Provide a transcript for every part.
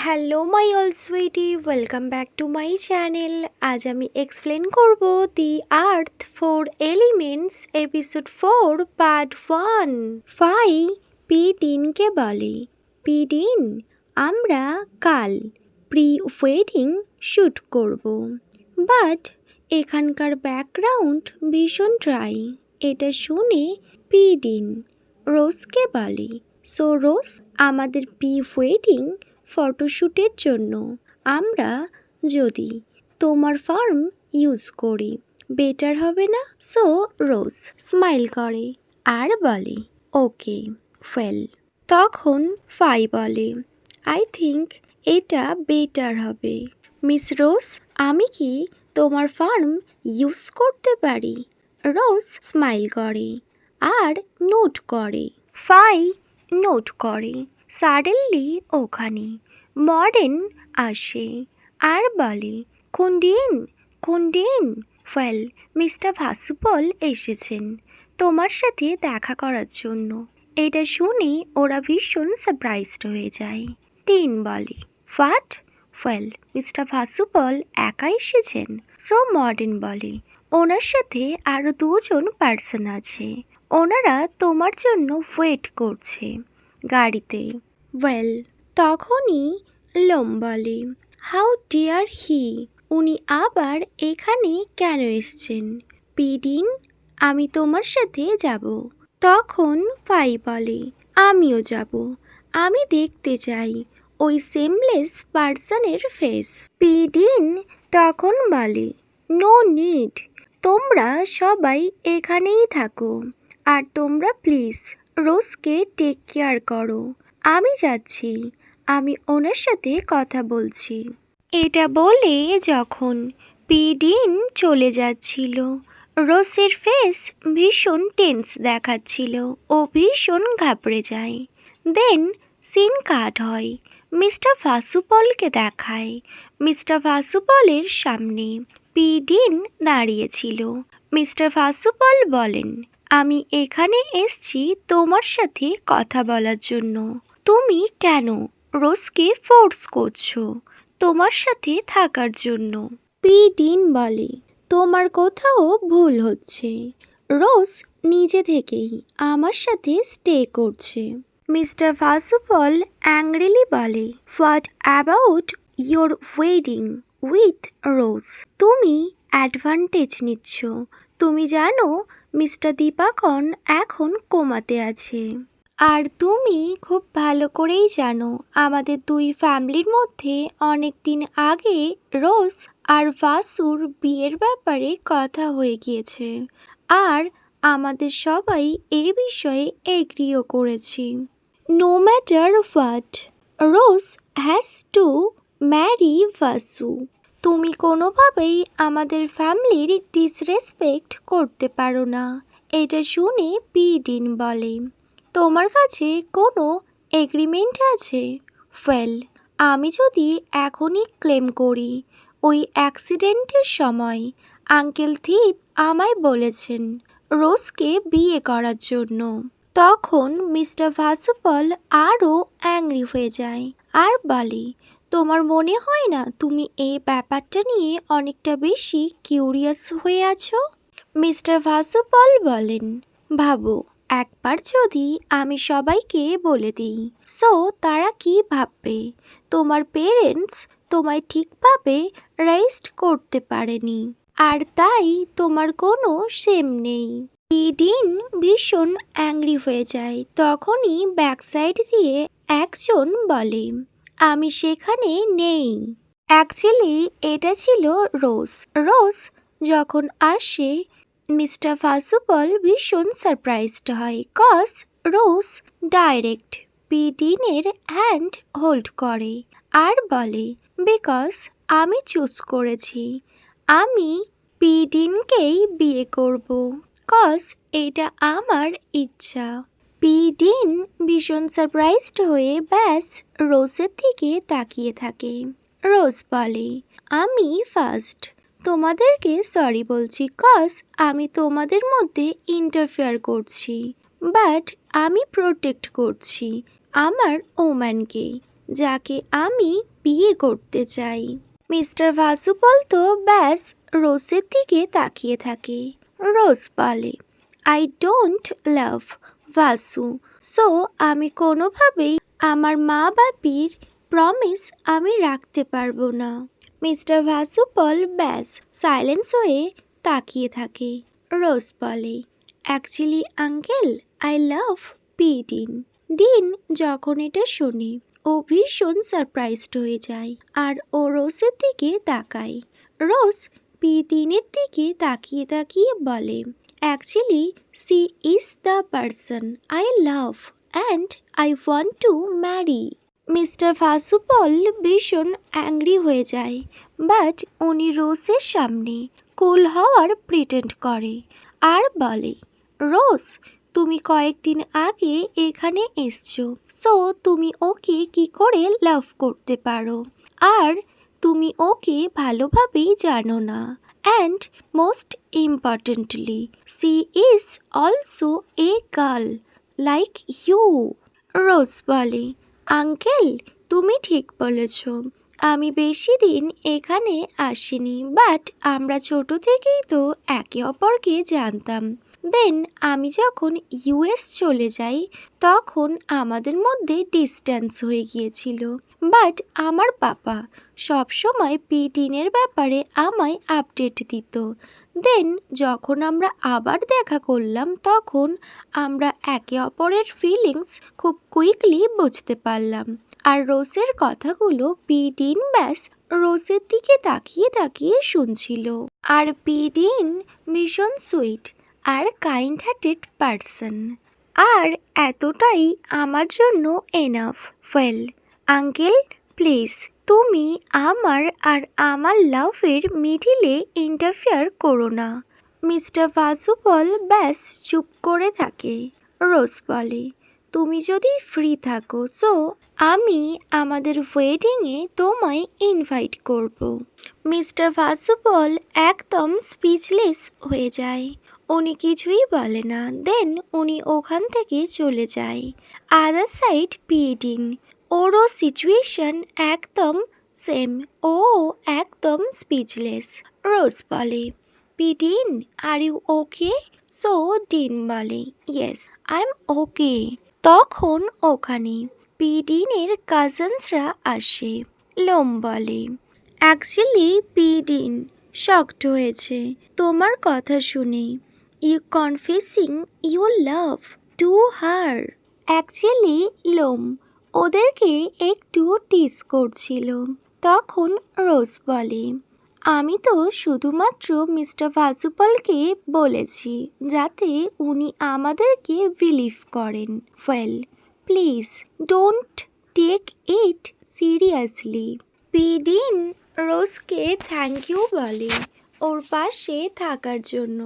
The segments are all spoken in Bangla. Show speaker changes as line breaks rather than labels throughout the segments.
Hello my all sweetie, welcome back to my channel. আজ আমি এক্সপ্লেন করব the earth 4 elements episode 4 part 1। ফাই পি-ডিনকে বলে, পি-ডিন, আমরা কাল প্রি ওয়েডিং শ্যুট করব, বাট এখানকার ব্যাকগ্রাউন্ড ভীষণ ড্রাই। এটা শুনে পি-ডিন রোজকে বলে, সো রোজ, আমাদের প্রি ওয়েডিং ফটোশ্যুটের জন্য আমরা যদি তোমার ফার্ম ইউজ করি বেটার হবে না? সো রোজ স্মাইল করে আর বলে, ওকে ওয়েল। তখন ফাই বলে, আই থিঙ্ক এটা বেটার হবে। মিস রোজ, আমি কি তোমার ফার্ম ইউজ করতে পারি? রোজ স্মাইল করে আর নোট করে। ফাই নোট করে। সাডেনলি ওখানে মডেন আসে আর বলে, খুন্ডিন খুন্ডিন, ওয়েল, মিস্টার ভাসুপল এসেছেন তোমার সাথে দেখা করার জন্য। এটা শুনে ওরা ভীষণ সারপ্রাইজড হয়ে যায়। টিন বলে, হোয়াট? ওয়েল, মিস্টার ভাসুপল একা এসেছেন? সো মডেন বলে, ওনার সাথে আরও 2জন পার্সন আছে, ওনারা তোমার জন্য ওয়েট করছে গাড়িতে। ওয়েল, তখনই লোম বলে, হাউ ডিয়ার হি, উনি আবার এখানে কেন এসছেন? পি-ডিন, আমি তোমার সাথে যাব। তখন ফাই বলে, আমিও যাব, আমি দেখতে চাই ওই সেমলেস পার্সনের ফেস। পি-ডিন তখন বলে, নো নিড, তোমরা সবাই এখানেই থাকো, আর তোমরা প্লিজ রোজকে টেক কেয়ার করো। আমি যাচ্ছি, আমি ওনার সাথে কথা বলছি। এটা বলে যখন পি-ডিন চলে যাচ্ছিল, রোজের ফেস ভীষণ টেন্স দেখাচ্ছিল, ও ভীষণ ঘাবড়ে যায়। দেন সিন কাট হয়, মিস্টার ভাসুপলকে দেখায়। মিস্টার ভাসুপলের সামনে পি-ডিন দাঁড়িয়েছিল। মিস্টার ভাসুপল বলেন, আমি এখানে এসছি তোমার সাথে কথা বলার জন্য। তুমি কেন রোজকে ফোর্স করছো তোমার সাথে থাকার জন্য? পি-ডিন বলে, তোমার কোথাও ভুল হচ্ছে, রোজ নিজে থেকেই আমার সাথে স্টে করছে। মিস্টার ভাসুপল অ্যাংরিলি বলে, what about your wedding with Rose? তুমি অ্যাডভান্টেজ নিচ্ছ। তুমি জানো মিস্টার দীপাকন এখন কোমাতে আছে, আর তুমি খুব ভালো করেই জানো আমাদের 2 ফ্যামিলির মধ্যে অনেক দিন আগে রোজ আর ভাসুর বিয়ের ব্যাপারে কথা হয়ে গিয়েছে, আর আমাদের সবাই এই বিষয়ে এগ্রিও করেছি। No matter what, Rose has to marry Vasu. তুমি কোনোভাবেই আমাদের ফ্যামিলির ডিসরেসপেক্ট করতে পারো না। এটা শুনে পি-ডিন বলে, তোমার কাছে কোনো এগ্রিমেন্ট আছে? ওয়েল, আমি যদি এখনই ক্লেম করি, ওই অ্যাক্সিডেন্টের সময় আঙ্কেল থিপ আমায় বলেছেন রোজকে বিয়ে করার জন্য। তখন মিস্টার ভাসুপল আরও অ্যাংরি হয়ে যায় আর বলে, তোমার মনে হয় না তুমি এই ব্যাপারটা নিয়ে অনেকটা বেশি কিউরিয়াস হয়ে আছো? মিস্টার ভাসুপল বলেন, ভাবো একবার যদি আমি সবাইকে বলে দিই, সো তারা কি ভাববে? তোমার পেরেন্টস তোমায় ঠিকভাবে রেইজড করতে পারেনি, আর তাই তোমার কোনো শেম নেই। পি-ডিন ভীষণ অ্যাংরি হয়ে যায়। তখনই ব্যাকসাইড দিয়ে একজন বলে, আমি সেখানে নেই। অ্যাকচুয়ালি এটা ছিল রোজ। রোজ যখন আসে, মিস্টার ভাসুপল ভীষণ সারপ্রাইজড হয়, কজ রোজ ডাইরেক্ট পি-ডিনের হ্যান্ড হোল্ড করে আর বলে, বিকজ আমি চুজ করেছি, আমি পি-ডিনকেই বিয়ে করব, কজ এটা আমার ইচ্ছা। পি-ডিন ভীষণ সারপ্রাইজড হয়ে ব্যাস রোজের দিকে তাকিয়ে থাকে। রোজ বলে, আমি ফার্স্ট তোমাদেরকে সরি বলছি, কজ আমি তোমাদের মধ্যে ইন্টারফেয়ার করছি, বাট আমি প্রোটেক্ট করছি আমার ওম্যানকে, যাকে আমি বিয়ে করতে চাই। মিস্টার ভাসুপল তো ব্যাস রোজের দিকে তাকিয়ে থাকে। রোজ বলে, I don't love Vasu, so আমি কোনোভাবেই আমার মা বাপির প্রমিস আমি রাখতে পারবো না। মিস্টার ভাসুপল ব্যাস সাইলেন্স হয়ে তাকিয়ে থাকে। রোজ বলে, actually uncle, I love Pidin. Dean যখন এটা শোনে ও ভীষণ সারপ্রাইজড হয়ে যায় আর ও রোজের দিকে তাকায়। রোজ পিডিনের দিকে তাকিয়ে তাকিয়ে বলে, actually she is the person I love and I want to marry. Mister Vasupal ভীষণ অ্যাংরি হয়ে যায়, বাট উনি রোজের সামনে কুল হওয়ার প্রিটেন্ড করে আর বলে, রোজ, তুমি কয়েকদিন আগে এখানে এসছো, সো তুমি ওকে কি করে লাভ করতে পারো? আর তুমি ওকে ভালোভাবেই জানো না। And most importantly, she is also a girl like you. Rose বলে, আঙ্কেল, তুমি ঠিক বলেছ। আমি বেশি দিন এখানে আসিনি, বাট আমরা ছোট থেকেই তো একে অপরকে জানতাম। দেন আমি যখন ইউএস চলে যাই তখন আমাদের মধ্যে ডিস্টেন্স হয়ে গিয়েছিল, বাট আমার পাপা সবসময় পিটিনের ব্যাপারে আমায় আপডেট দিত। দেন যখন আমরা আবার দেখা করলাম তখন আমরা একে অপরের ফিলিংস খুব কুইকলি বুঝতে পারলাম। আর রোজের কথাগুলো পিডিন ব্যাস রোজের দিকে তাকিয়ে তাকিয়ে শুনছিল। আর পিডিন ভীষণ সুইট আর কাইন্ড হার্টেড পারসন, আর এতটাই আমার জন্য এনাফ। ওয়েল আঙ্কেল, প্লিজ তুমি আমার আর আমার লাভের মিডিলে ইন্টারফেয়ার করো না। মিস্টার ভাসুপল ব্যাস চুপ করে থাকে। রোজ বলে, তুমি যদি ফ্রি থাকো সো আমি আমাদের ওয়েডিংয়ে তোমায় ইনভাইট করব। মিস্টার ভাসুপল একদম স্পিচলেস হয়ে যায়। উনি কিছুই বলে না। দেন উনি ওখান থেকে চলে যায়। আদার সাইড পিডিন, ওরও সিচুয়েশন একদম সেম, ও একদম স্পিচলেস। রোজ বলে, Pidin, are you okay? So Dean বলে, ইয়েস আই এম ওকে। তখন ওখানে পিডিনের কাজিনসরা আসে। লোম বলে, অ্যাকচুয়ালি পিডিন শকড হয়েছে তোমার কথা শুনে। You confessing your love to her. Actually লোম ওদেরকে একটু টিজ করছিল। তখন রোজ বলে, আমি তো শুধুমাত্র মিস্টার ভাসুপলকে বলেছি যাতে উনি আমাদেরকে বিলিভ করেন। Well please don't take it seriously. Pidin রোজকে থ্যাংক ইউ বলে ওর পাশে থাকার জন্য।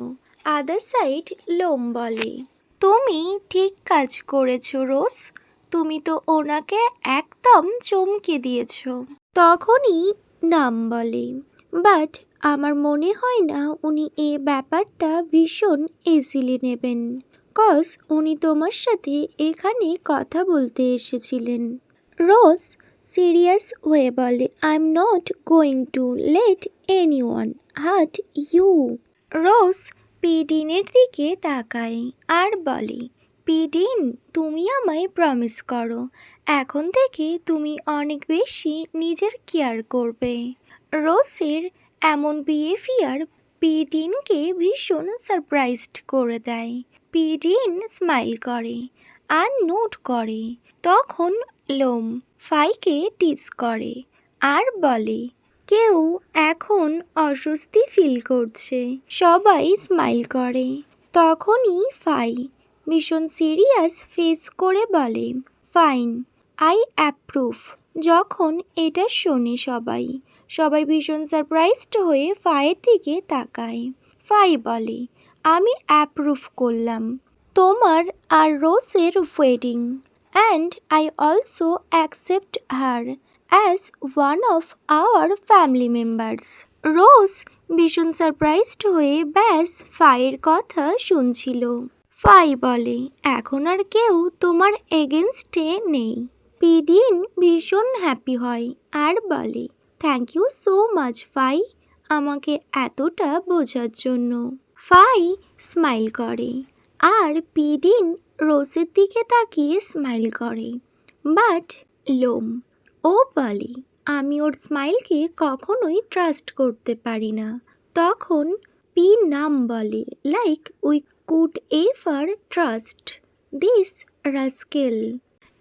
আদার সাইড লোম বলে, তুমি ঠিক কাজ করেছো রোজ, তুমি তো ওনাকে একদম চমকে দিয়েছো। তখনই নাম বলে, বাট আমার মনে হয় না উনি এ ব্যাপারটা ভীষণ ইজিলি নেবেন, কজ উনি তোমার সাথে এখানে কথা বলতে এসেছিলেন। রোজ সিরিয়াস হয়ে বলে, I am not going to let anyone hurt you. Rose পিডিনের দিকে তাকায় আর বলে, পিডিন, তুমি আমায় প্রমিস করো এখন থেকে তুমি অনেক বেশি নিজের কেয়ার করবে। রোজের এমন বিহেভিয়ার পিডিনকে ভীষণ সারপ্রাইজড করে দেয়। পিডিন স্মাইল করে আর নোট করে। তখন লোম ফাইকে টিজ করে আর বলে, কেউ এখন অস্বস্তি ফিল করছে। সবাই স্মাইল করে। তখনই ফাই ভীষণ সিরিয়াস ফেস করে বলে, ফাইন, আই অ্যাপ্রুভ। যখন এটা শোনে সবাই ভীষণ সারপ্রাইজড হয়ে ফাইয়ের দিকে তাকায়। ফাই বলে, আমি অ্যাপ্রুভ করলাম তোমার আর রোজের wedding, and I also accept her as one of our family members. Rose ভীষণ সারপ্রাইজড হয়ে ব্যাস ফাইয়ের কথা শুনছিল। ফাই বলে, এখন আর কেউ তোমার এগেনস্টে নেই। পিডিন ভীষণ হ্যাপি হয় আর বলে, থ্যাংক ইউ সো মাচ ফাই, আমাকে এতটা বোঝার জন্য। ফাই স্মাইল করে আর পিডিন রোজের দিকে তাকিয়ে স্মাইল করে। বাট লোম, ও বলে, আমি ওর স্মাইলকে কখনোই ট্রাস্ট করতে পারি না। তখন পি নাম বলে, like we could ever trust this rascal.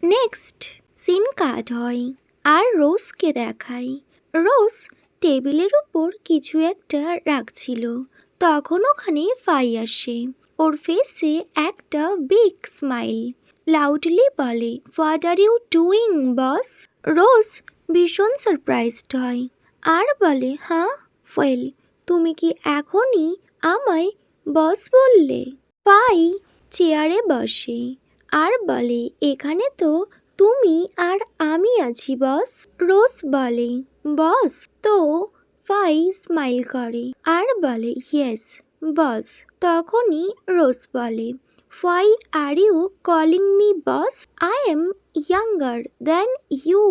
Next scene cut হয় আর রোজকে দেখায়। রোজ টেবিলের উপর কিছু একটা রাখছিল। তখন ওখানে ফাই আসে। ওর ফেসে একটা বিগ স্মাইল। লাউডলি বলে, হোয়াট আর ইউ ডুইং বস? রোজ ভীষণ সারপ্রাইজড হয় আর বলে, হ্যাঁ ওয়েল, তুমি কি এখনই আমায় বস বললে? ফাই চেয়ারে বসে আর বলে, এখানে তো তুমি আর আমি আছি বস। রোজ বলে, বস তো? ফাই স্মাইল করে আর বলে, ইয়েস বস। তখনই রোজ বলে, why are you calling me boss? I am younger than you.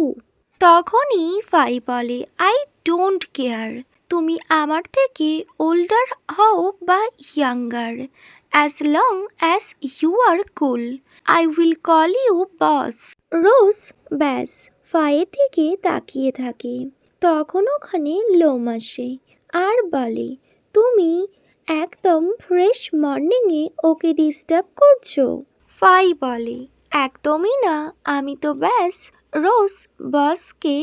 তখনই ফাই বলে, আই ডোন্ট কেয়ার তুমি আমার থেকে ওল্ডার হও বা younger, as long as you are cool I will call you boss. Rose ব্যাস ফাইয়ের দিকে তাকিয়ে থাকে। তখন ওখানে লোম আসে আর বলে, তুমি একদম ফ্রেশ মর্নিংয়ে ওকে ডিস্টার্ব করছো? ফাই বলে, একদমই না, আমি তো ব্যাস রোজ বসকে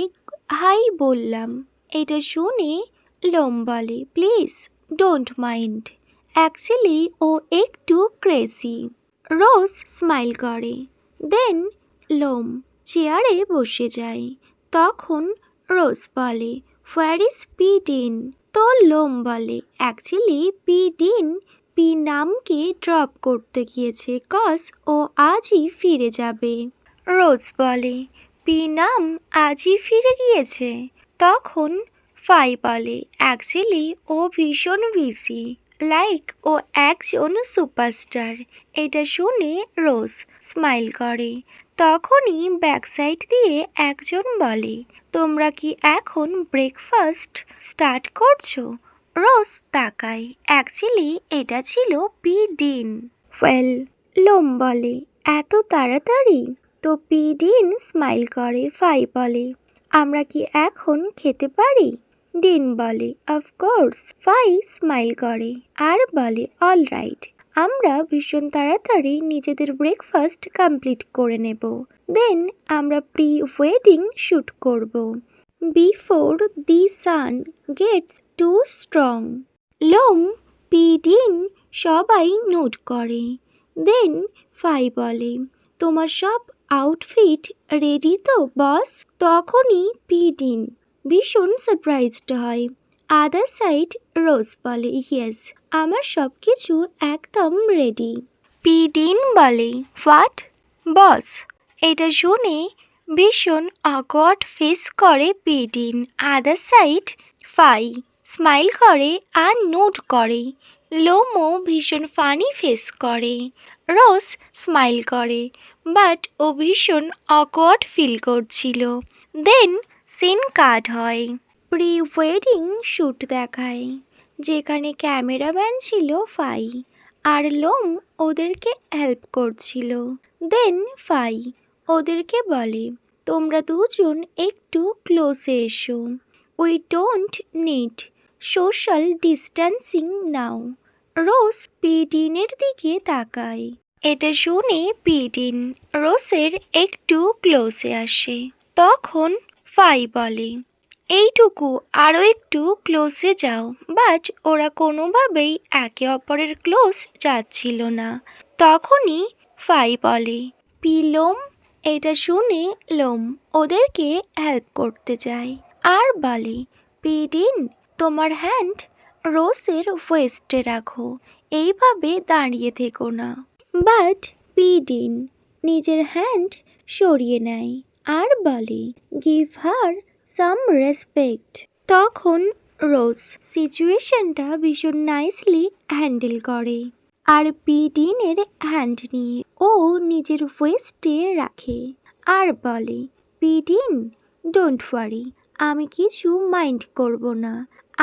হাই বললাম। এটা শুনে লোম বলে, প্লিজ ডোন্ট মাইন্ড, অ্যাকচুয়ালি ও একটু ক্রেজি। রোজ স্মাইল করে। দেন লোম চেয়ারে বসে যায়। তখন রোজ বলে, হোয়ার ইজ পিডিন? তো লোম বলে, অ্যাকচুয়ালি পিডিন পি নামকে ড্রপ করতে গিয়েছে, কজ ও আজই ফিরে যাবে। রোজ বলে, পি নাম আজই ফিরে গিয়েছে? তখন ফাই বলে, অ্যাকচুয়ালি ও ভীষণ বিজি, লাইক ও একজন সুপারস্টার। এটা শুনে রোজ স্মাইল করে। তখনই ব্যাকসাইড দিয়ে একজন বলে, তোমরা কি এখন ব্রেকফাস্ট স্টার্ট করছো? রোজ তাকায়, অ্যাকচুয়ালি এটা ছিল পিডিন। ওয়েল, লোম বলে, এত তাড়াতাড়ি? তো পিডিন স্মাইল করে। ফাই বলে, আমরা কি এখন খেতে পারি? ডিন বলে, অফকোর্স। ফাই স্মাইল করে আর বলে, অল রাইট, আমরা ভীষণ তাড়াতাড়ি নিজেদের ব্রেকফাস্ট কমপ্লিট করে নেব। দেন আমরা প্রি ওয়েডিং শ্যুট করব, before the sun gets too strong. লোম, পিডিন সবাই নোট করে। দেন ফাই বলে, তোমার সব আউটফিট রেডি তো বস? তখনই পিডিন ভীষণ সারপ্রাইজড হয়। আদার সাইড রোজ বলে, ইয়েস, আমার সব কিছু একদম রেডি। পিডিন বলে, হোয়াট বস? এটা শুনে ভীষণ অকওয়ার্ড ফেস করে পিডিন। আদার সাইড ফাই স্মাইল করে আর নোট করে। লোমও ভীষণ ফানি ফেস করে। রোজ স্মাইল করে, বাট ও ভীষণ অকওয়ার্ড ফিল করছিল। দেন সিন কাট হয়। প্রি ওয়েডিং শ্যুট দেখায়, যেখানে ক্যামেরাম্যান ছিল ফাই আর লোম ওদেরকে হেল্প করছিল। দেন ফাই ওদেরকে বলে, তোমরা দুজন একটু ক্লোজে এসো, we don't need social distancing now. Rose পিডিনের দিকে তাকায়। এটা শুনে পিডিন রোজের একটু ক্লোজে আসে। তখন ফাই বলে, এইটুকু আরও একটু ক্লোজে যাও। বাট ওরা কোনোভাবেই একে অপরের ক্লোজ যাচ্ছিল না। তখনই ফাই বলে, পি লোম। এটা শুনে লোম ওদেরকে হেল্প করতে যায় আর বলে, পিডিন, তোমার হ্যান্ড রোজের ওয়েস্টে রাখো, এইভাবে দাঁড়িয়ে থেকো না। বাট পিডিন নিজের হ্যান্ড সরিয়ে নেয় আর বলে, গিভ হার সাম রেসপেক্ট। তখন রোজ সিচুয়েশনটা ভীষণ নাইসলি হ্যান্ডেল করে আর পিডিনের হ্যান্ড নিয়ে ও নিজের ওয়েস্টে রাখে আর বলে, পিডিন, ডোন্ট ওয়ারি, আমি কিছু মাইন্ড করব না।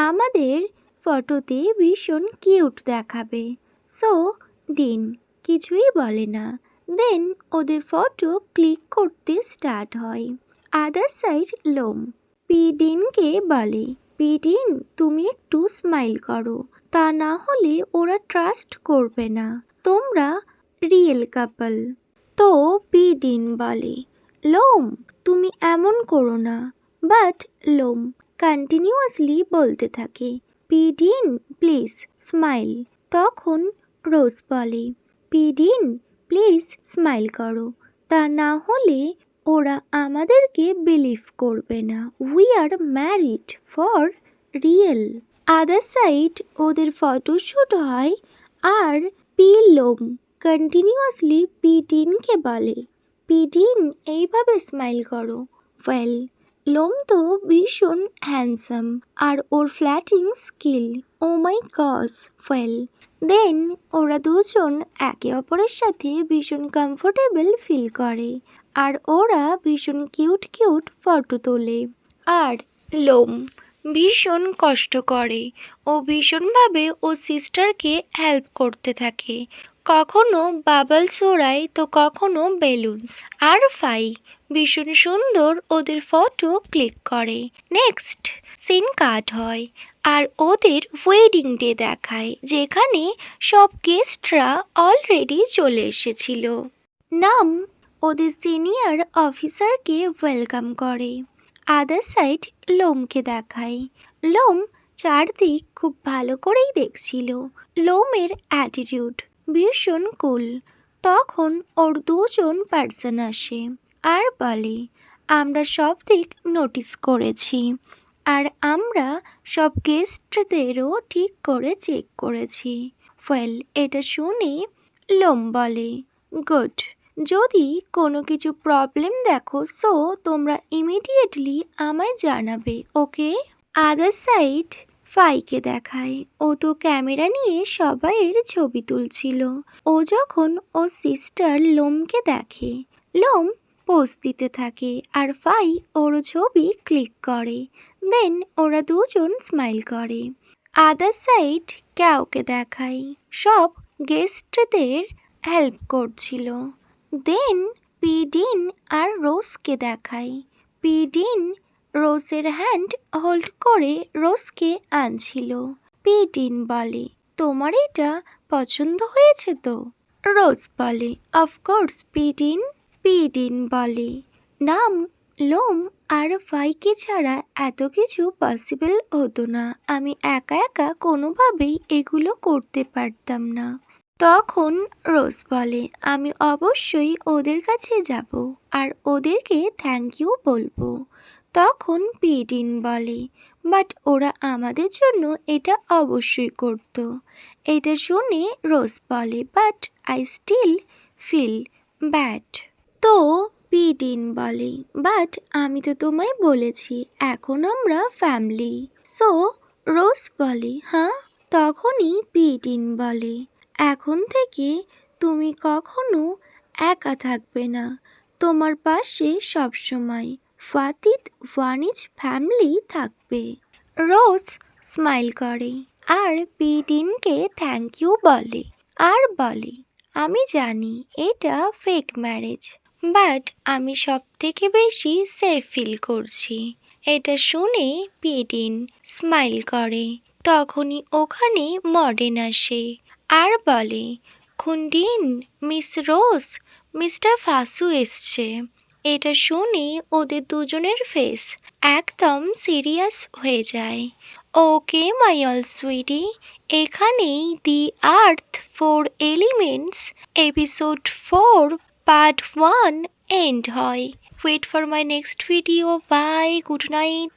আমাদের ফটোতে ভীষণ কিউট দেখাবে। সো ডিন কিছুই বলে না। দেন ওদের ফটো ক্লিক করতে স্টার্ট হয়। আদার সাইড লোম পিডিনকে বলে, পিডিন তুমি একটু স্মাইল করো, তা না হলে ওরা ট্রাস্ট করবে না তোমরা রিয়েল কাপল। তো পিডিন বলে, লোম তুমি এমন করো না। বাট লোম কন্টিনিউয়াসলি বলতে থাকে, পিডিন প্লিজ স্মাইল। তখন রোজ বলে, পিডিন প্লিজ স্মাইল করো, তা না হলে ওরা আমাদেরকে বিলিভ করবে না we are married for real. Other side ওদের ফটোশ্যুট হয় আর লোম কন্টিনিউয়াসলি পিডিনকে বলে, পিডিন এইভাবে স্মাইল করো। ওয়েল লোম তো ভীষণ হ্যান্ডসাম আর ওর ফ্ল্যাটিং স্কিল, ও মাই গস। ওয়েল দেন ওরা দুজন একে অপরের সাথে ভীষণ কমফোর্টেবল ফিল করে আর ওরা ভীষণ কিউট কিউট ফটো তোলে। আর লোম ভীষণ কষ্ট করে, ও ভীষণভাবে ওর সিস্টারকে হেল্প করতে থাকে। কখনো বাবলস ওড়ায় তো কখনো বেলুনস। আর ফাই ভীষণ সুন্দর ওদের ফটো ক্লিক করে। নেক্সট সিন কাট হয় আর ওদের ওয়েডিং ডে দেখায়, যেখানে সব গেস্টরা অলরেডি চলে এসেছিল। নাম ওদের সিনিয়র অফিসারকে ওয়েলকাম করে। আদার সাইড লোমকে দেখায়। লোম চারদিক খুব ভালো করেই দেখছিল। লোমের অ্যাটিটিউড ভীষণ কুল। তখন ওর দুজন পার্সন আসে আর বলে, আমরা সব দিক নোটিস করেছি আর আমরা সব গেস্টদেরও ঠিক করে চেক করেছি। ওয়েল এটা শুনে লোম বলে, গুড, যদি কোনো কিছু প্রবলেম দেখো সো তোমরা ইমিডিয়েটলি আমায় জানাবে, ওকে? আদার সাইড ফাইকে দেখায়। ও তো ক্যামেরা নিয়ে সবাইয়ের ছবি তুলছিল। ও যখন ওর সিস্টার লোমকে দেখে, লোম পোজ দিতে থাকে আর ফাই ওর ছবি ক্লিক করে। দেন ওরা দুজন স্মাইল করে। আদার সাইড ক্যাওকে দেখায়। সব গেস্টদের হেল্প করছিল। দেন পিডিন আর রোজকে দেখায়। পিডিন রোজের হ্যান্ড হোল্ড করে রোজকে আনছিল। পিডিন বলে, তোমার এটা পছন্দ হয়েছে তো? রোজ বলে, অফকোর্স পিডিন। পিডিন বলে, নাম লোম আর ফাইকে ছাড়া এত কিছু পসিবল হতো না। আমি একা একা কোনোভাবেই এগুলো করতে পারতাম না। তখন রোজ বলে, আমি অবশ্যই ওদের কাছে যাব আর ওদেরকে থ্যাংক ইউ বলবো। তখন পিডিন বলে, বাট ওরা আমাদের জন্য এটা অবশ্যই করত। এটা শুনে রোজ বলে, but I still feel bad. তো পিডিন বলে, বাট আমি তো তোমায় বলেছি এখন আমরা ফ্যামিলি। সো রোজ বলে, হ্যাঁ? তখনই পিডিন বলে, এখন থেকে তুমি কখনো একা থাকবে না, তোমার পাশে সবসময় ফাতিত ওয়ানিজ ফ্যামিলি থাকবে। রোজ স্মাইল করে আর পিডিনকে থ্যাংক ইউ বলে আর বলে, আমি জানি এটা ফেক ম্যারেজ, বাট আমি সব থেকে বেশি সেফ ফিল করছি। এটা শুনে পিডিন স্মাইল করে। তখনই ওখানে মডেন আসে আর বলে, খুন্ডিন, মিস রোজ, মিস্টার ফাসু এসছে। এটা শুনে ওদের দুজনের ফেস একদম সিরিয়াস হয়ে যায়। ওকে মাই অল সুইটি, এখানেই the earth 4 elements episode 4 part 1 end হয়। Wait for my next video. Bye, good night.